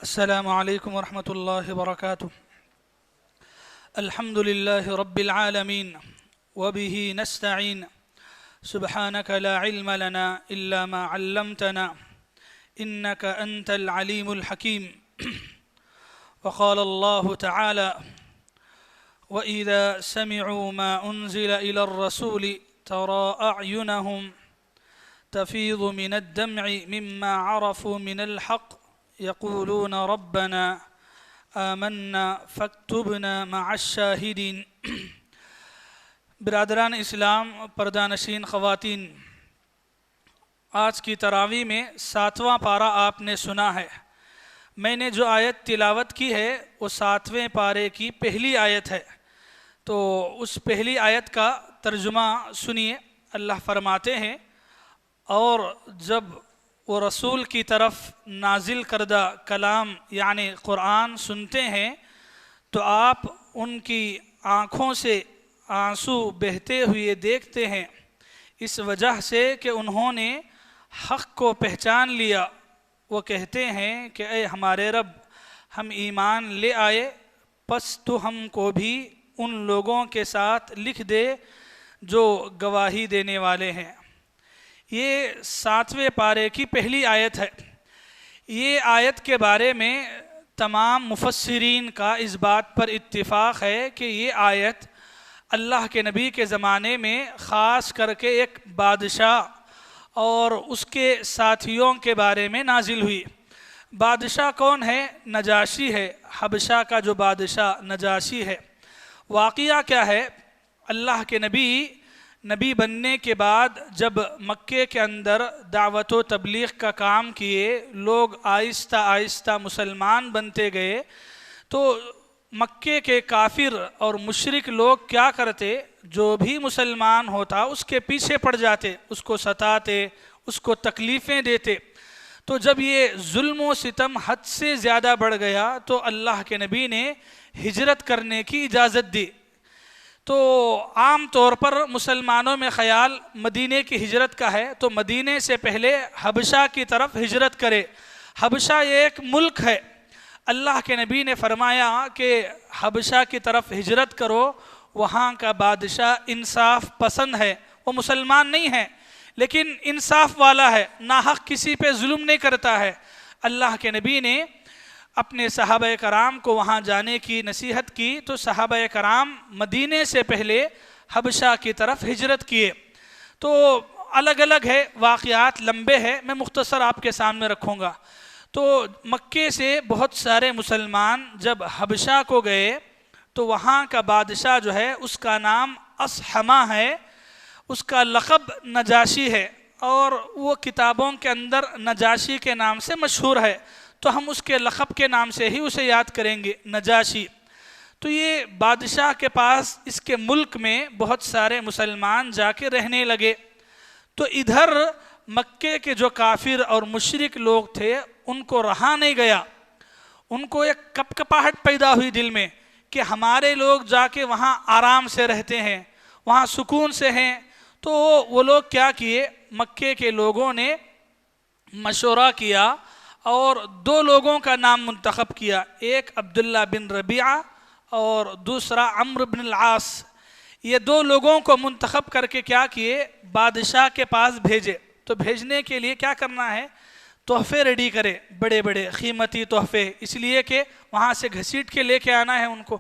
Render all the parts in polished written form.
السلام عليكم ورحمة الله وبركاته. الحمد لله رب العالمين وبه نستعين. سبحانك لا علم لنا إلا ما علمتنا إنك أنت العليم الحكيم. وقال الله تعالى: وإذا سمعوا ما أنزل إلى الرسول ترى أعينهم تفيض من الدمع مما عرفوا من الحق يقولون ربنا آمنا فاكتبنا مع الشاهدين. برادران اسلام، پردہ نشین خواتین، آج کی تراویح میں 7واں پارہ آپ نے سنا ہے. میں نے جو آیت تلاوت کی ہے وہ 7ویں پارے کی پہلی آیت ہے. تو اس پہلی آیت کا ترجمہ سنیے. اللہ فرماتے ہیں، اور جب وہ رسول کی طرف نازل کردہ کلام یعنی قرآن سنتے ہیں تو آپ ان کی آنکھوں سے آنسو بہتے ہوئے دیکھتے ہیں، اس وجہ سے کہ انہوں نے حق کو پہچان لیا. وہ کہتے ہیں کہ اے ہمارے رب، ہم ایمان لے آئے، پس تو ہم کو بھی ان لوگوں کے ساتھ لکھ دے جو گواہی دینے والے ہیں. یہ 7ویں پارے کی پہلی آیت ہے. یہ آیت کے بارے میں تمام مفسرین کا اس بات پر اتفاق ہے کہ یہ آیت اللہ کے نبی کے زمانے میں خاص کر کے ایک بادشاہ اور اس کے ساتھیوں کے بارے میں نازل ہوئی. بادشاہ کون ہے؟ نجاشی ہے. حبشہ کا جو بادشاہ نجاشی ہے. واقعہ کیا ہے؟ اللہ کے نبی بننے کے بعد جب مکے کے اندر دعوت و تبلیغ کا کام کیے، لوگ آہستہ آہستہ مسلمان بنتے گئے، تو مکے کے کافر اور مشرک لوگ کیا کرتے؟ جو بھی مسلمان ہوتا اس کے پیچھے پڑ جاتے، اس کو ستاتے، اس کو تکلیفیں دیتے. تو جب یہ ظلم و ستم حد سے زیادہ بڑھ گیا تو اللہ کے نبی نے ہجرت کرنے کی اجازت دی. تو عام طور پر مسلمانوں میں خیال مدینے کی ہجرت کا ہے، تو مدینے سے پہلے حبشہ کی طرف ہجرت کرے. حبشہ یہ ایک ملک ہے. اللہ کے نبی نے فرمایا کہ حبشہ کی طرف ہجرت کرو، وہاں کا بادشاہ انصاف پسند ہے. وہ مسلمان نہیں ہے لیکن انصاف والا ہے، ناحق کسی پہ ظلم نہیں کرتا ہے. اللہ کے نبی نے اپنے صحابہ کرام کو وہاں جانے کی نصیحت کی، تو صحابہ کرام مدینے سے پہلے حبشہ کی طرف ہجرت کیے. تو الگ الگ ہے، واقعات لمبے ہیں، میں مختصر آپ کے سامنے رکھوں گا. تو مکے سے بہت سارے مسلمان جب حبشہ کو گئے تو وہاں کا بادشاہ جو ہے اس کا نام اصحمہ ہے، اس کا لقب نجاشی ہے، اور وہ کتابوں کے اندر نجاشی کے نام سے مشہور ہے. تو ہم اس کے لقب کے نام سے ہی اسے یاد کریں گے، نجاشی. تو یہ بادشاہ کے پاس اس کے ملک میں بہت سارے مسلمان جا کے رہنے لگے. تو ادھر مکے کے جو کافر اور مشرک لوگ تھے ان کو رہا نہیں گیا. ان کو ایک کپکپاہٹ پیدا ہوئی دل میں کہ ہمارے لوگ جا کے وہاں آرام سے رہتے ہیں، وہاں سکون سے ہیں. تو وہ لوگ کیا کیے؟ مکے کے لوگوں نے مشورہ کیا اور 2 لوگوں کا نام منتخب کیا، ایک عبداللہ بن ربیعہ اور دوسرا عمرو بن العاص. یہ 2 لوگوں کو منتخب کر کے کیا کیے؟ بادشاہ کے پاس بھیجے. تو بھیجنے کے لیے کیا کرنا ہے؟ تحفے ریڈی کرے، بڑے بڑے قیمتی تحفے، اس لیے کہ وہاں سے گھسیٹ کے لے کے آنا ہے ان کو.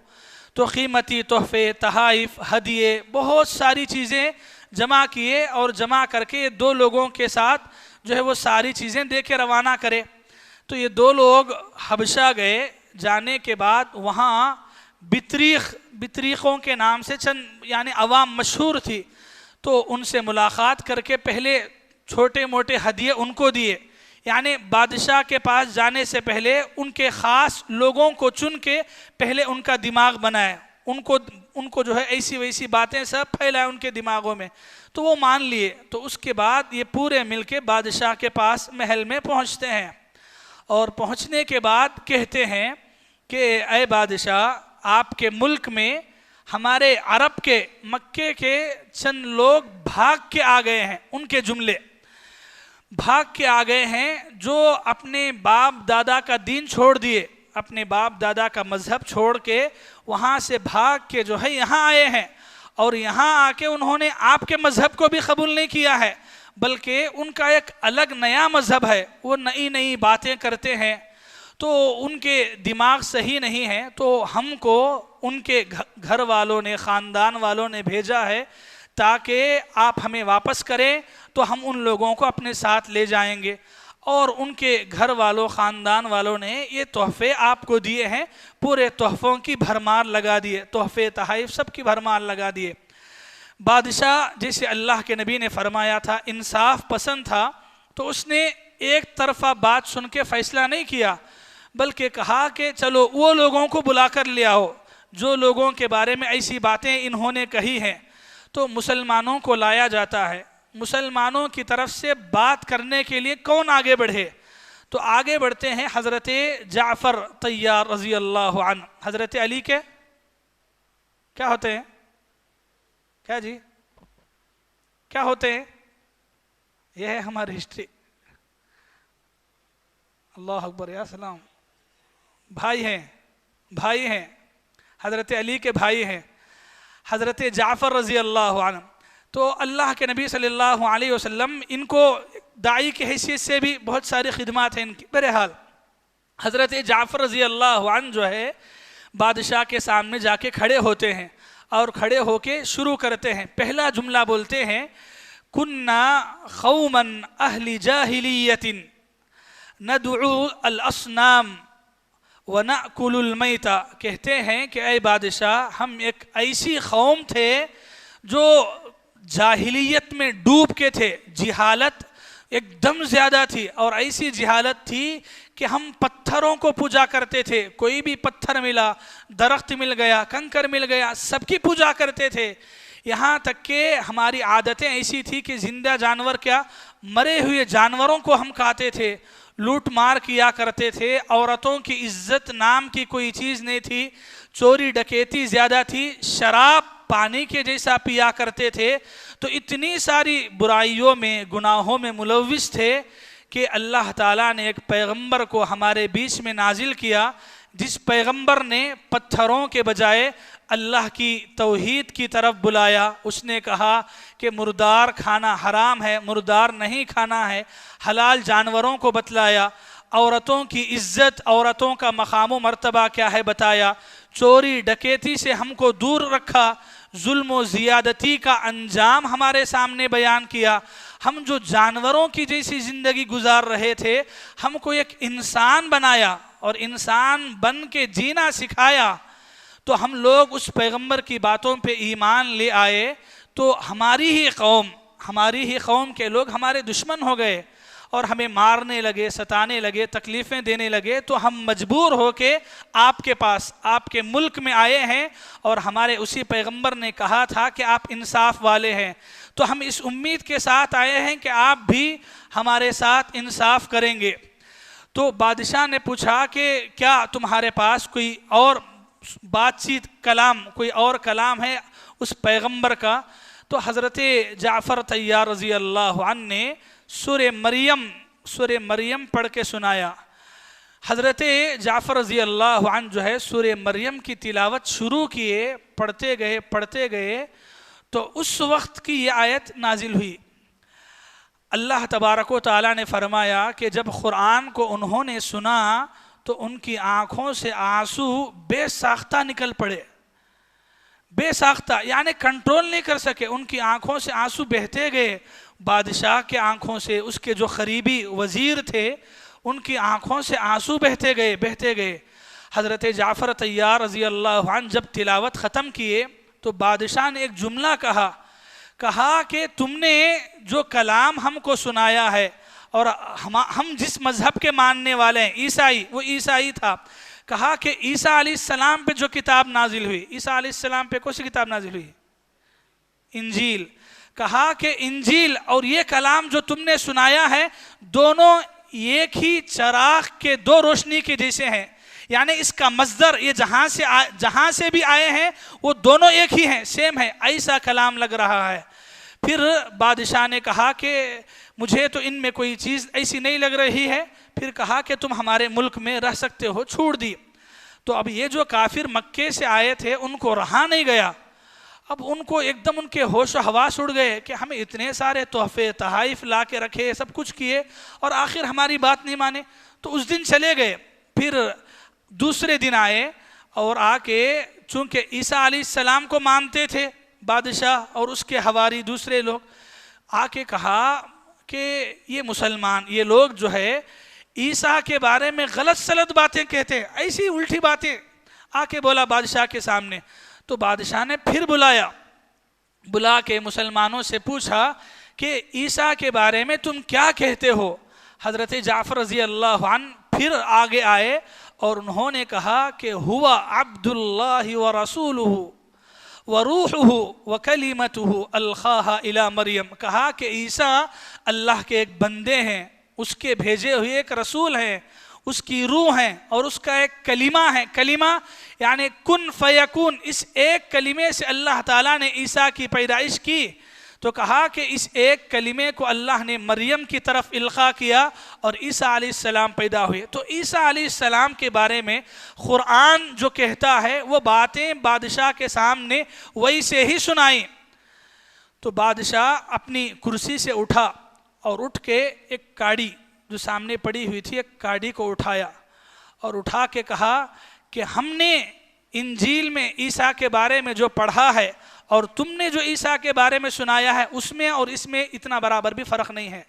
تو قیمتی تحفے، تحائف، ہدیے، بہت ساری چیزیں جمع کیے، اور جمع کر کے 2 لوگوں کے ساتھ جو ہے وہ ساری چیزیں دے کے روانہ کرے. تو یہ 2 لوگ حبشہ گئے. جانے کے بعد وہاں بطریقوں کے نام سے چند یعنی عوام مشہور تھی، تو ان سے ملاقات کر کے پہلے چھوٹے موٹے ہدیے ان کو دیے. یعنی بادشاہ کے پاس جانے سے پہلے ان کے خاص لوگوں کو چن کے پہلے ان کا دماغ بنائے، ان کو جو ہے ایسی ویسی باتیں سب پھیلائے ان کے دماغوں میں. تو وہ مان لیے. تو اس کے بعد یہ پورے مل کے بادشاہ کے پاس محل میں پہنچتے ہیں، اور پہنچنے کے بعد کہتے ہیں کہ اے بادشاہ، آپ کے ملک میں ہمارے عرب کے، مکے کے چند لوگ بھاگ کے آ گئے ہیں. ان کے جملے بھاگ کے آ گئے ہیں، جو اپنے باپ دادا کا دین چھوڑ دیے، اپنے باپ دادا کا مذہب چھوڑ کے وہاں سے بھاگ کے جو ہے یہاں آئے ہیں، اور یہاں آ کے انہوں نے آپ کے مذہب کو بھی قبول نہیں کیا ہے، بلکہ ان کا ایک الگ نیا مذہب ہے، وہ نئی نئی باتیں کرتے ہیں، تو ان کے دماغ صحیح نہیں ہے، تو ہم کو ان کے گھر والوں نے، خاندان والوں نے بھیجا ہے تاکہ آپ ہمیں واپس کریں تو ہم ان لوگوں کو اپنے ساتھ لے جائیں گے۔ اور ان کے گھر والوں، خاندان والوں نے یہ تحفے آپ کو دیے ہیں، پورے تحفوں کی بھرمار لگا دیے، تحفے تحائف سب کی بھرمار لگا دیے۔ بادشاہ جیسے اللہ کے نبی نے فرمایا تھا انصاف پسند تھا، تو اس نے ایک طرفہ بات سن کے فیصلہ نہیں کیا، بلکہ کہا کہ چلو وہ لوگوں کو بلا کر لے آؤ جو لوگوں کے بارے میں ایسی باتیں انہوں نے کہی ہیں۔ تو مسلمانوں کو لایا جاتا ہے، مسلمانوں کی طرف سے بات کرنے کے لیے کون آگے بڑھے؟ تو آگے بڑھتے ہیں حضرت جعفر طیار رضی اللہ عنہ۔ حضرت علی کے کیا ہوتے ہیں؟ کیا جی؟ کیا ہوتے ہیں؟ یہ ہے ہماری ہسٹری۔ اللہ اکبر یا سلام۔ بھائی ہیں، حضرت علی کے بھائی ہیں، حضرت جعفر رضی اللہ عنہ۔ تو اللہ کے نبی صلی اللہ علیہ وسلم ان کو داعی کی حیثیت سے بھی بہت ساری خدمات ہیں ان کی۔ بہرحال حضرت جعفر رضی اللہ عنہ جو ہے بادشاہ کے سامنے جا کے کھڑے ہوتے ہیں، اور کھڑے ہو کے شروع کرتے ہیں، پہلا جملہ بولتے ہیں کننا قوما اہل جاہلیت ندعو الاصنام وَنَأْكُلُ الْمَيْتَ۔ کہتے ہیں کہ اے بادشاہ، ہم ایک ایسی قوم تھے جو جاہلیت میں ڈوب کے تھے، جہالت ایک دم زیادہ تھی، اور ایسی جہالت تھی کہ ہم پتھروں کو پوجا کرتے تھے، کوئی بھی پتھر ملا، درخت مل گیا، کنکر مل گیا، سب کی پوجا کرتے تھے، یہاں تک کہ ہماری عادتیں ایسی تھی کہ زندہ جانور کیا، مرے ہوئے جانوروں کو ہم کھاتے تھے، لوٹ مار کیا کرتے تھے، عورتوں کی عزت نام کی کوئی چیز نہیں تھی، چوری ڈکیتی زیادہ تھی، شراب پانی کے جیسا پیا کرتے تھے، تو اتنی ساری برائیوں میں، گناہوں میں ملوث تھے کہ اللہ تعالیٰ نے ایک پیغمبر کو ہمارے بیچ میں نازل کیا، جس پیغمبر نے پتھروں کے بجائے اللہ کی توحید کی طرف بلایا۔ اس نے کہا کہ مردار کھانا حرام ہے، مردار نہیں کھانا ہے، حلال جانوروں کو بتلایا، عورتوں کی عزت، عورتوں کا مقام و مرتبہ کیا ہے بتایا، چوری ڈکیتی سے ہم کو دور رکھا، ظلم و زیادتی کا انجام ہمارے سامنے بیان کیا، ہم جو جانوروں کی جیسی زندگی گزار رہے تھے ہم کو ایک انسان بنایا اور انسان بن کے جینا سکھایا، تو ہم لوگ اس پیغمبر کی باتوں پہ ایمان لے آئے، تو ہماری ہی قوم کے لوگ ہمارے دشمن ہو گئے اور ہمیں مارنے لگے، ستانے لگے، تکلیفیں دینے لگے، تو ہم مجبور ہو کے آپ کے پاس، آپ کے ملک میں آئے ہیں، اور ہمارے اسی پیغمبر نے کہا تھا کہ آپ انصاف والے ہیں، تو ہم اس امید کے ساتھ آئے ہیں کہ آپ بھی ہمارے ساتھ انصاف کریں گے۔ تو بادشاہ نے پوچھا کہ کیا تمہارے پاس کوئی اور بات چیت، کلام، کوئی اور کلام ہے اس پیغمبر کا؟ تو حضرت جعفر طیار رضی اللہ عنہ نے سورہ مریم پڑھ کے سنایا۔ حضرت جعفر رضی اللہ عنہ جو ہے سورہ مریم کی تلاوت شروع کیے، پڑھتے گئے تو اس وقت کی یہ آیت نازل ہوئی۔ اللہ تبارک و تعالیٰ نے فرمایا کہ جب قرآن کو انہوں نے سنا تو ان کی آنکھوں سے آنسو بے ساختہ نکل پڑے، بے ساختہ یعنی کنٹرول نہیں کر سکے، ان کی آنکھوں سے آنسو بہتے گئے، بادشاہ کے آنکھوں سے، اس کے جو قریبی وزیر تھے ان کی آنکھوں سے آنسو بہتے گئے۔ حضرت جعفر طیار رضی اللہ عنہ جب تلاوت ختم کیے تو بادشاہ نے ایک جملہ کہا کہ تم نے جو کلام ہم کو سنایا ہے، اور ہم جس مذہب کے ماننے والے ہیں عیسائی، وہ عیسائی تھا، کہا کہ عیسیٰ علیہ السلام پہ جو کتاب نازل ہوئی، عیسیٰ علیہ السلام پہ کون سی کتاب نازل ہوئی؟ انجیل۔ کہا کہ انجیل اور یہ کلام جو تم نے سنایا ہے دونوں ایک ہی چراغ کے دو روشنی کے جیسے ہیں، یعنی اس کا مصدر یہ جہاں سے بھی آئے ہیں وہ دونوں ایک ہی ہیں، سیم ہے، ایسا کلام لگ رہا ہے۔ پھر بادشاہ نے کہا کہ مجھے تو ان میں کوئی چیز ایسی نہیں لگ رہی ہے. پھر کہا کہ تم ہمارے ملک میں رہ سکتے ہو, چھوڑ دی. تو اب یہ جو کافر مکے سے آئے تھے ان کو رہا نہیں گیا. اب ان کو ایک دم ان کے ہوش و حواس اڑ گئے کہ ہمیں اتنے سارے تحفے تحائف لا کے رکھے, سب کچھ کیے, اور آخر ہماری بات نہیں مانے. تو اس دن چلے گئے. پھر دوسرے دن آئے اور آ کے, چونکہ عیسیٰ علیہ السلام کو مانتے تھے بادشاہ اور اس کے حواری دوسرے لوگ, آ کے کہا کہ یہ مسلمان, یہ لوگ جو ہے عیسیٰ کے بارے میں غلط سلط باتیں کہتے ہیں, ایسی الٹی باتیں. آ کے بولا بادشاہ کے سامنے. تو بادشاہ نے پھر بلا کے مسلمانوں سے پوچھا کہ عیسیٰ کے بارے میں تم کیا کہتے ہو. حضرت جعفر رضی اللہ عنہ پھر آگے آئے اور انہوں نے کہا کہ ہوا عبد اللہ ورسولہ وروحہ وکلمتہ القاہا الی مریم. کہا کہ عیسیٰ اللہ کے ایک بندے ہیں, اس کے بھیجے ہوئے ایک رسول ہیں, اس کی روح ہیں, اور اس کا ایک کلمہ ہے. کلمہ یعنی کن فیکون, اس ایک کلمے سے اللہ تعالیٰ نے عیسیٰ کی پیدائش کی. تو کہا کہ اس ایک کلمے کو اللہ نے مریم کی طرف القاء کیا اور عیسیٰ علیہ السلام پیدا ہوئے. تو عیسیٰ علیہ السلام کے بارے میں قرآن جو کہتا ہے وہ باتیں بادشاہ کے سامنے ویسے ہی سنائیں. تو بادشاہ اپنی کرسی سے اٹھا اور اٹھ کے ایک کاڑی جو سامنے پڑی ہوئی تھی, ایک کاڑی کو اٹھایا اور اٹھا کے کہا کہ ہم نے انجیل میں عیسیٰ کے بارے میں جو پڑھا ہے اور تم نے جو عیسیٰ کے بارے میں سنایا ہے اس میں اور اس میں اتنا برابر بھی فرق نہیں ہے.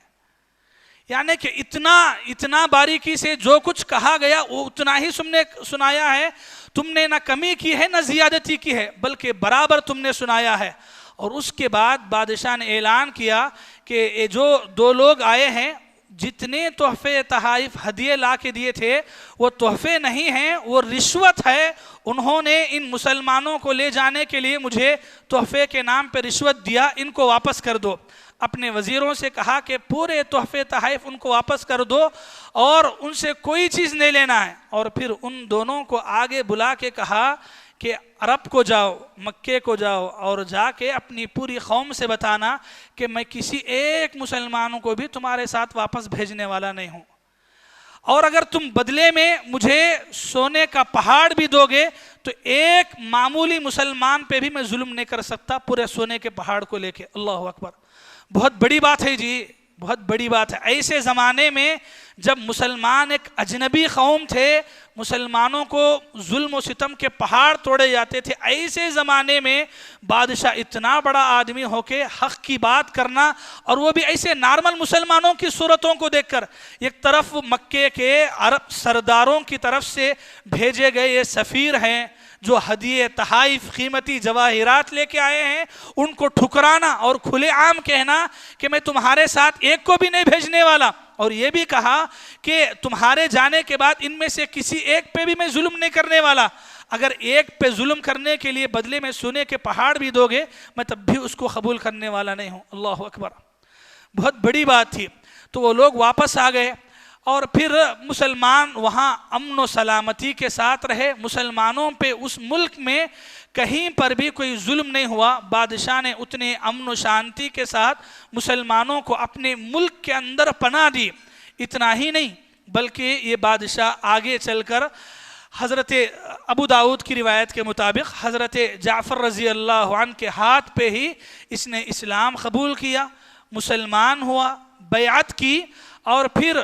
یعنی کہ اتنا باریکی سے جو کچھ کہا گیا وہ اتنا ہی تم نے سنایا ہے. تم نے نہ کمی کی ہے نہ زیادتی کی ہے, بلکہ برابر تم نے سنایا ہے. اور اس کے بعد بادشاہ نے اعلان کیا کہ یہ جو دو لوگ آئے ہیں, جتنے تحفے تحائف ہدیے لا کے دیے تھے وہ تحفے نہیں ہیں, وہ رشوت ہے. انہوں نے ان مسلمانوں کو لے جانے کے لیے مجھے تحفے کے نام پہ رشوت دیا, ان کو واپس کر دو. اپنے وزیروں سے کہا کہ پورے تحفے تحائف ان کو واپس کر دو اور ان سے کوئی چیز نہیں لینا ہے. اور پھر ان دونوں کو آگے بلا کے کہا کہ عرب کو جاؤ, مکے کو جاؤ, اور جا کے اپنی پوری قوم سے بتانا کہ میں کسی ایک مسلمانوں کو بھی تمہارے ساتھ واپس بھیجنے والا نہیں ہوں, اور اگر تم بدلے میں مجھے سونے کا پہاڑ بھی دو گے تو ایک معمولی مسلمان پہ بھی میں ظلم نہیں کر سکتا پورے سونے کے پہاڑ کو لے کے. اللہ اکبر, بہت بڑی بات ہے جی, بہت بڑی بات ہے. ایسے زمانے میں جب مسلمان ایک اجنبی قوم تھے, مسلمانوں کو ظلم و ستم کے پہاڑ توڑے جاتے تھے, ایسے زمانے میں بادشاہ اتنا بڑا آدمی ہو کے حق کی بات کرنا, اور وہ بھی ایسے نارمل مسلمانوں کی صورتوں کو دیکھ کر. ایک طرف مکے کے عرب سرداروں کی طرف سے بھیجے گئے یہ سفیر ہیں جو ہدیے تحائف قیمتی جواہرات لے کے آئے ہیں, ان کو ٹھکرانا اور کھلے عام کہنا کہ میں تمہارے ساتھ ایک کو بھی نہیں بھیجنے والا, اور یہ بھی کہا کہ تمہارے جانے کے بعد ان میں سے کسی ایک پہ بھی میں ظلم نہیں کرنے والا, اگر ایک پہ ظلم کرنے کے لیے بدلے میں سونے کے پہاڑ بھی دو گے میں تب بھی اس کو قبول کرنے والا نہیں ہوں. اللہ اکبر, بہت بڑی بات تھی. تو وہ لوگ واپس آ گئے اور پھر مسلمان وہاں امن و سلامتی کے ساتھ رہے. مسلمانوں پہ اس ملک میں کہیں پر بھی کوئی ظلم نہیں ہوا. بادشاہ نے اتنے امن و شانتی کے ساتھ مسلمانوں کو اپنے ملک کے اندر پناہ دی. اتنا ہی نہیں بلکہ یہ بادشاہ آگے چل کر حضرت ابو داؤد کی روایت کے مطابق حضرت جعفر رضی اللہ عنہ کے ہاتھ پہ ہی اس نے اسلام قبول کیا, مسلمان ہوا, بیعت کی, اور پھر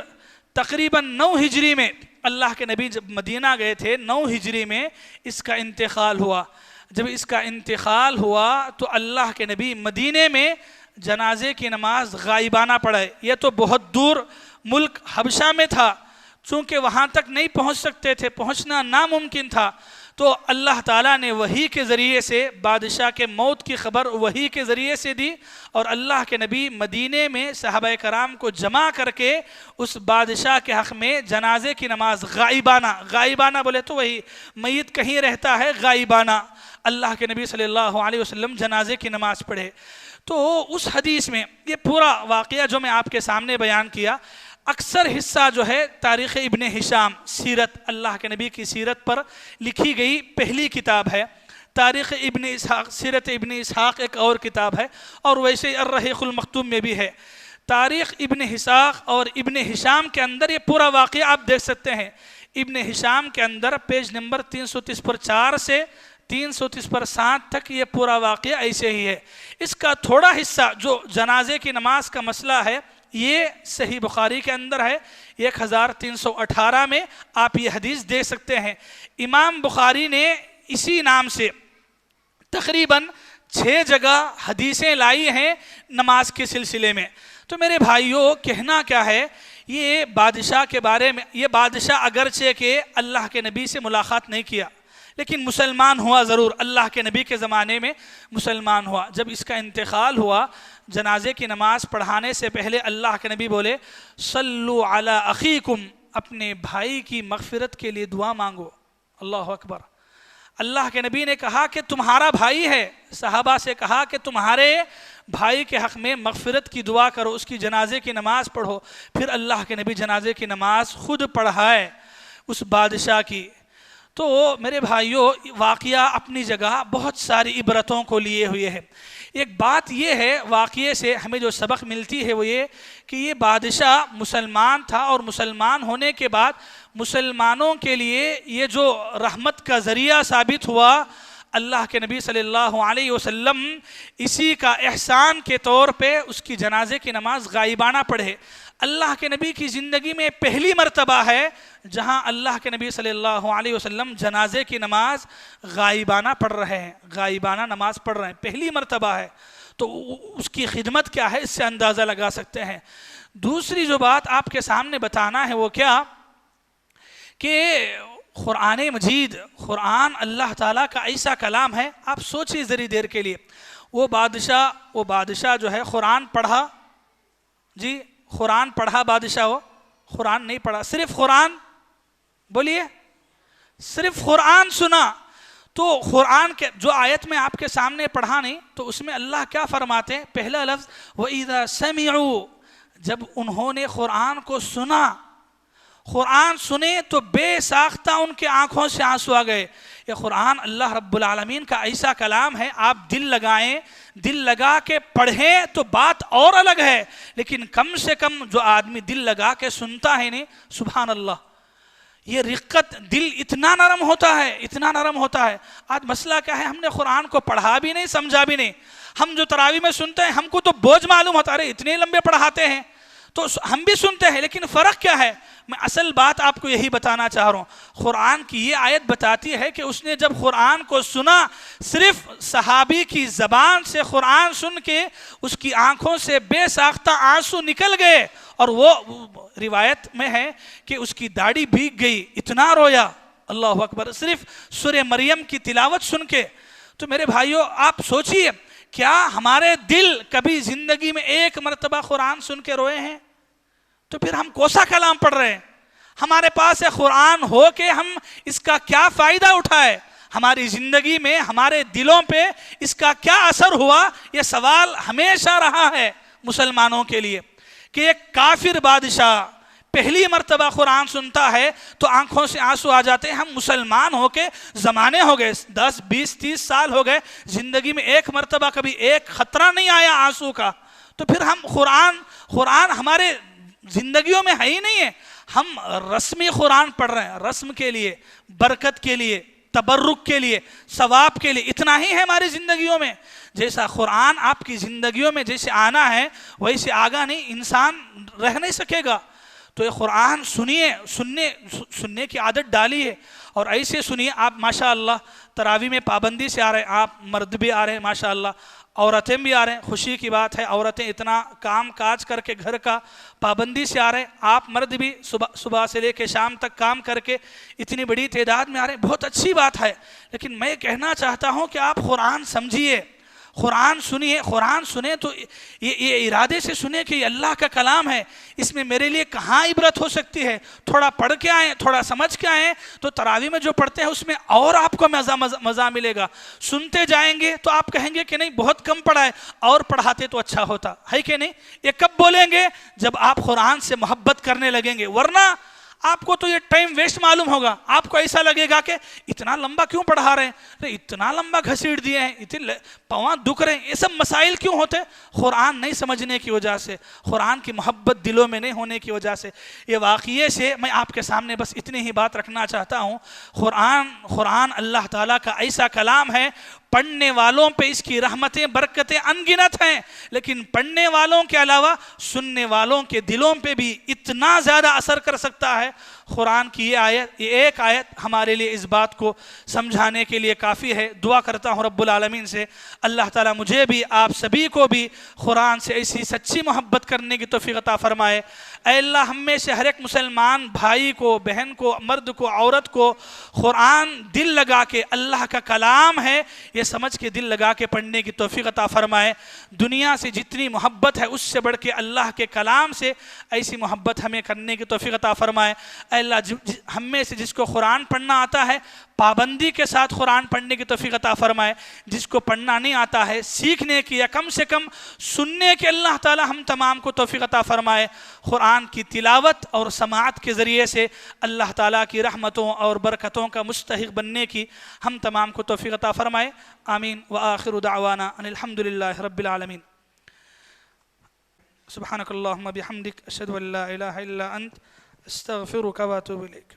تقریباً 9 ہجری میں اللہ کے نبی جب مدینہ گئے تھے 9 ہجری میں اس کا انتقال ہوا. جب اس کا انتقال ہوا تو اللہ کے نبی مدینے میں جنازے کی نماز غائبانہ پڑھائے. یہ تو بہت دور ملک حبشہ میں تھا, چونکہ وہاں تک نہیں پہنچ سکتے تھے, پہنچنا ناممکن تھا. تو اللہ تعالیٰ نے وحی کے ذریعے سے بادشاہ کے موت کی خبر وحی کے ذریعے سے دی, اور اللہ کے نبی مدینے میں صحابہ کرام کو جمع کر کے اس بادشاہ کے حق میں جنازے کی نماز غائبانہ بولے تو وہی میت کہیں رہتا ہے, غائبانہ اللہ کے نبی صلی اللہ علیہ وسلم جنازے کی نماز پڑھے. تو اس حدیث میں یہ پورا واقعہ جو میں آپ کے سامنے بیان کیا, اکثر حصہ جو ہے تاریخ ابن ہشام سیرت اللہ کے نبی کی سیرت پر لکھی گئی پہلی کتاب ہے. تاریخ ابن اسحاق، سیرت ابن اسحاق ایک اور کتاب ہے، اور ویسے الرحیق المختوم میں بھی ہے۔ تاریخ ابن اسحاق اور ابن ہشام کے اندر یہ پورا واقعہ آپ دیکھ سکتے ہیں۔ ابن ہشام کے اندر پیج نمبر 330 پر 4 سے 330 پر 7 تک یہ پورا واقعہ ایسے ہی ہے۔ اس کا تھوڑا حصہ جو جنازے کی نماز کا مسئلہ ہے یہ صحیح بخاری کے اندر ہے، 1318 میں آپ یہ حدیث دیکھ سکتے ہیں۔ امام بخاری نے اسی نام سے تقریباً 6 جگہ حدیثیں لائی ہیں نماز کے سلسلے میں۔ تو میرے بھائیوں، کہنا کیا ہے، یہ بادشاہ کے بارے میں، یہ بادشاہ اگرچہ کہ اللہ کے نبی سے ملاقات نہیں کیا لیکن مسلمان ہوا ضرور، اللہ کے نبی کے زمانے میں مسلمان ہوا۔ جب اس کا انتقال ہوا، جنازے کی نماز پڑھانے سے پہلے اللہ کے نبی بولے صلو علی اخیکم، اپنے بھائی کی مغفرت کے لیے دعا مانگو۔ اللہ اکبر۔ اللہ کے نبی نے کہا کہ تمہارا بھائی ہے، صحابہ سے کہا کہ تمہارے بھائی کے حق میں مغفرت کی دعا کرو، اس کی جنازے کی نماز پڑھو۔ پھر اللہ کے نبی جنازے کی نماز خود پڑھائے اس بادشاہ کی۔ تو میرے بھائیوں، واقعہ اپنی جگہ بہت ساری عبرتوں کو لیے ہوئے ہے۔ ایک بات یہ ہے واقعے سے ہمیں جو سبق ملتی ہے وہ یہ کہ یہ بادشاہ مسلمان تھا، اور مسلمان ہونے کے بعد مسلمانوں کے لیے یہ جو رحمت کا ذریعہ ثابت ہوا، اللہ کے نبی صلی اللہ علیہ وسلم اسی کا احسان کے طور پہ اس کی جنازے کی نماز غائبانہ پڑھے۔ اللہ کے نبی کی زندگی میں پہلی مرتبہ ہے جہاں اللہ کے نبی صلی اللہ علیہ وسلم جنازے کی نماز غائبانہ پڑھ رہے ہیں، غائبانہ نماز پڑھ رہے ہیں، پہلی مرتبہ ہے۔ تو اس کی خدمت کیا ہے، اس سے اندازہ لگا سکتے ہیں۔ دوسری جو بات آپ کے سامنے بتانا ہے وہ کیا کہ قرآن مجید، قرآن اللہ تعالیٰ کا ایسا کلام ہے، آپ سوچیے ذری دیر کے لیے۔ وہ بادشاہ جو ہے قرآن پڑھا، جی قرآن پڑھا بادشاہ، وہ قرآن نہیں پڑھا، صرف قرآن، بولیے صرف قرآن سنا۔ تو قرآن کے جو آیت میں آپ کے سامنے پڑھا نہیں، تو اس میں اللہ کیا فرماتے ہیں؟ پہلا لفظ وَإِذَا سَمِعُوا، جب انہوں نے قرآن کو سنا، قرآن سنے تو بے ساختہ ان کے آنکھوں سے آنسو آ گئے۔ یہ قرآن اللہ رب العالمین کا ایسا کلام ہے، آپ دل لگائیں، دل لگا کے پڑھیں تو بات اور الگ ہے، لیکن کم سے کم جو آدمی دل لگا کے سنتا ہے نہیں، سبحان اللہ، یہ رقت دل اتنا نرم ہوتا ہے، اتنا نرم ہوتا ہے۔ آج مسئلہ کیا ہے، ہم نے قرآن کو پڑھا بھی نہیں، سمجھا بھی نہیں۔ ہم جو تراویح میں سنتے ہیں ہم کو تو بوجھ معلوم ہوتا ہے، اتنے لمبے پڑھاتے ہیں، تو ہم بھی سنتے ہیں، لیکن فرق کیا ہے؟ میں اصل بات آپ کو یہی بتانا چاہ رہا ہوں۔ قرآن کی یہ آیت بتاتی ہے کہ اس نے جب قرآن کو سنا، صرف صحابی کی زبان سے قرآن سن کے اس کی آنکھوں سے بے ساختہ آنسو نکل گئے، اور وہ روایت میں ہے کہ اس کی داڑھی بھیگ گئی، اتنا رویا۔ اللہ اکبر، صرف سورہ مریم کی تلاوت سن کے۔ تو میرے بھائیوں، آپ سوچئے، کیا ہمارے دل کبھی زندگی میں ایک مرتبہ قرآن سن کے روئے ہیں؟ تو پھر ہم کوسا کلام پڑھ رہے ہیں؟ ہمارے پاس ہے قرآن ہو کے ہم اس کا کیا فائدہ اٹھائے؟ ہماری زندگی میں، ہمارے دلوں پہ اس کا کیا اثر ہوا؟ یہ سوال ہمیشہ رہا ہے مسلمانوں کے لیے کہ ایک کافر بادشاہ پہلی مرتبہ قرآن سنتا ہے تو آنکھوں سے آنسو آ جاتے ہیں۔ ہم مسلمان ہو کے زمانے ہو گئے، 10 20 30 سال ہو گئے، زندگی میں ایک مرتبہ کبھی ایک خطرہ نہیں آیا آنسو کا، تو پھر ہم قرآن ہمارے زندگیوں میں ہے ہی نہیں ہے۔ ہم رسمی قرآن پڑھ رہے ہیں، رسم کے لیے، برکت کے لیے، تبرک کے لیے، ثواب کے لیے، اتنا ہی ہے ہماری زندگیوں میں۔ جیسا قرآن آپ کی زندگیوں میں جیسے آنا ہے ویسے آگا نہیں، انسان رہ نہیں سکے گا۔ تو یہ قرآن سنیے، سننے کی عادت ڈالیے، اور ایسے سنیے۔ آپ ماشاءاللہ تراویح میں پابندی سے آ رہے ہیں، آپ مرد بھی آ رہے ہیں ماشاءاللہ، عورتیں بھی آ رہے ہیں، خوشی کی بات ہے، عورتیں اتنا کام کاج کر کے گھر کا پابندی سے آ رہے ہیں، آپ مرد بھی صبح سے لے کے شام تک کام کر کے اتنی بڑی تعداد میں آ رہے ہیں، بہت اچھی بات ہے۔ لیکن میں کہنا چاہتا ہوں کہ آپ قرآن سمجھیے، قرآن سنیے، قرآن سنیں تو یہ ارادے سے سنیں کہ یہ اللہ کا کلام ہے، اس میں میرے لیے کہاں عبرت ہو سکتی ہے۔ تھوڑا پڑھ کے آئیں، تھوڑا سمجھ کے آئیں، تو تراویح میں جو پڑھتے ہیں اس میں اور آپ کو مزہ ملے گا۔ سنتے جائیں گے تو آپ کہیں گے کہ نہیں بہت کم پڑھا ہے، اور پڑھاتے تو اچھا ہوتا ہے کہ نہیں۔ یہ کب بولیں گے؟ جب آپ قرآن سے محبت کرنے لگیں گے، ورنہ آپ کو تو یہ ٹائم ویسٹ معلوم ہوگا، آپ کو ایسا لگے گا کہ اتنا لمبا کیوں پڑھا رہے ہیں، اتنا لمبا گھسیڑ دیے ہیں، اتنے پاؤں دکھ رہے ہیں، یہ سب مسائل کیوں ہوتے؟ قرآن نہیں سمجھنے کی وجہ سے، قرآن کی محبت دلوں میں نہیں ہونے کی وجہ سے۔ یہ واقعے سے میں آپ کے سامنے بس اتنی ہی بات رکھنا چاہتا ہوں۔ قرآن اللہ تعالیٰ کا ایسا کلام ہے، پڑھنے والوں پہ اس کی رحمتیں برکتیں انگنت ہیں، لیکن پڑھنے والوں کے علاوہ سننے والوں کے دلوں پہ بھی اتنا زیادہ اثر کر سکتا ہے۔ قرآن کی یہ ایک آیت ہمارے لیے اس بات کو سمجھانے کے لیے کافی ہے۔ دعا کرتا ہوں رب العالمین سے اللہ تعالیٰ مجھے بھی آپ سبھی کو بھی قرآن سے ایسی سچی محبت کرنے کی توفیق عطا فرمائے۔ اے اللہ ہم میں سے ہر ایک مسلمان بھائی کو، بہن کو، مرد کو، عورت کو قرآن دل لگا کے اللہ کا کلام ہے یہ سمجھ کے دل لگا کے پڑھنے کی توفیق عطا فرمائے۔ دنیا سے جتنی محبت ہے اس سے بڑھ کے اللہ کے کلام سے ایسی محبت ہمیں کرنے کی توفیق عطا فرمائے۔ اے اللہ ہم میں سے جس کو قرآن پڑھنا آتا ہے پابندی کے ساتھ قرآن پڑھنے کی توفیق عطا فرمائے، جس کو پڑھنا نہیں آتا ہے سیکھنے کی یا کم سے کم سننے کے اللہ تعالی ہم تمام کو توفیق عطا فرمائے۔ قرآن کی تلاوت اور سماعت کے ذریعے سے اللہ تعالیٰ کی رحمتوں اور برکتوں کا مستحق بننے کی ہم تمام کو توفیق عطا فرمائے۔ آمین وآخر دعوانا ان الحمدللہ رب العالمین۔ سبحانک اللہم بحمدک اشہد ان لا الہ الا انت استغفرک واتوب الیک۔